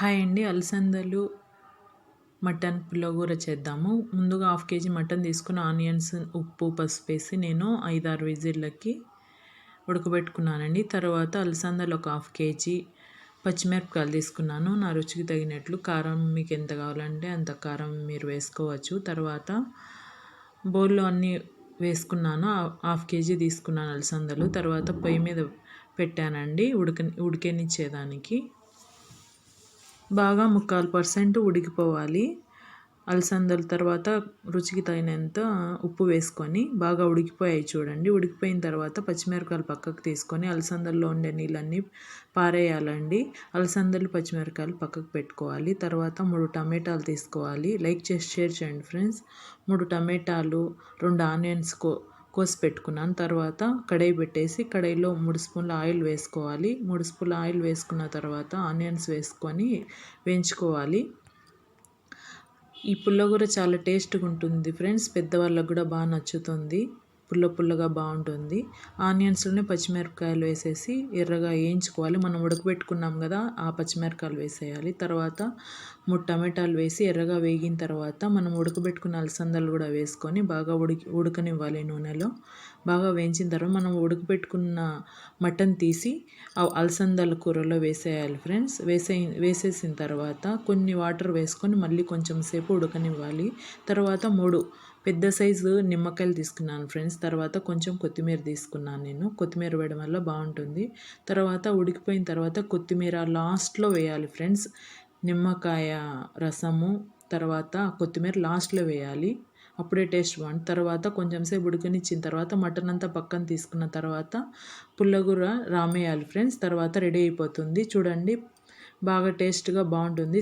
Hi అండి, అలసందలు mutton పుల్లగూర చేద్దాము. ముందుగా 1/2 కేజీ మటన్ తీసుకుని ఆనియన్స్, ఉప్పు, పసుపు వేసి నేను 5-6 విజిల్లకి ఉడకబెట్టుకున్నానండి. తర్వాత అలసందలు ఒక 1/2 కేజీ, పచ్చిమిరపకాయలు తీసుకున్నాను. నా రుచికి తగినట్లు కారం మీకు ఎంత కావాలంటే అంత కారం మీరు వేసుకోవచ్చు. తర్వాత బౌల్లో అన్నీ వేసుకున్నాను. 1/2 కేజీ తీసుకున్నాను అలసందలు. తర్వాత పొయ్యి మీద పెట్టానండి ఉడికనిచ్చేదానికి. బాగా 3/4% ఉడికిపోవాలి అలసందలు. తర్వాత రుచికి తగినంత ఉప్పు వేసుకొని బాగా ఉడికిపోయాయి చూడండి. ఉడికిపోయిన తర్వాత పచ్చిమిరపకాయలు పక్కకు తీసుకొని అలసందల్లో ఉండే నీళ్ళన్నీ పారేయాలండి. అలసందలు, పచ్చిమిరపకాయలు పక్కకు పెట్టుకోవాలి. తర్వాత 3 టమాటాలు తీసుకోవాలి. లైక్ చేసి షేర్ చేయండి ఫ్రెండ్స్. 3 టమాటాలు, 2 ఆనియన్స్ కోసి పెట్టుకున్నాను. తర్వాత కడాయి పెట్టేసి కడాయిలో 3 స్పూన్ల ఆయిల్ వేసుకోవాలి. 3 స్పూన్ల ఆయిల్ వేసుకున్న తర్వాత ఆనియన్స్ వేసుకొని వేయించుకోవాలి. ఈ పుల్లగూర చాలా టేస్ట్గా ఉంటుంది ఫ్రెండ్స్. పెద్దవాళ్ళకు కూడా బాగా నచ్చుతుంది. పుల్లగా బాగుంటుంది. ఆనియన్స్లోనే పచ్చిమిరపకాయలు వేసేసి ఎర్రగా వేయించుకోవాలి. మనం ఉడకబెట్టుకున్నాం కదా, ఆ పచ్చిమిరపకాయలు వేసేయాలి. తర్వాత 3 టమాటాలు వేసి ఎర్రగా వేగిన తర్వాత మనం ఉడకబెట్టుకున్న అలసందలు కూడా వేసుకొని బాగా ఉడకనివ్వాలి నూనెలో. బాగా వేయించిన తర్వాత మనం ఉడకబెట్టుకున్న మటన్ తీసి అలసందల కూరలో వేసేయాలి ఫ్రెండ్స్. వేసేసిన తర్వాత కొన్ని వాటర్ వేసుకొని మళ్ళీ కొంచెం సేపు ఉడకనివ్వాలి. తర్వాత 3 పెద్ద సైజు నిమ్మకాయలు తీసుకున్నాను ఫ్రెండ్స్. తర్వాత కొంచెం కొత్తిమీర తీసుకున్నాను నేను. కొత్తిమీర వేయడం వల్ల బాగుంటుంది. తర్వాత ఉడికిపోయిన తర్వాత కొత్తిమీర లాస్ట్లో వేయాలి ఫ్రెండ్స్. నిమ్మకాయ రసము తర్వాత కొత్తిమీర లాస్ట్లో వేయాలి. అప్పుడే టేస్ట్ బాగుంటుంది. తర్వాత కొంచెం సేపు ఉడకనిచ్చిన తర్వాత మటన్ అంతా పక్కన తీసుకున్న తర్వాత పుల్లగూర రామేయాలి ఫ్రెండ్స్. తర్వాత రెడీ అయిపోతుంది చూడండి. బాగా టేస్ట్గా బాగుంటుంది.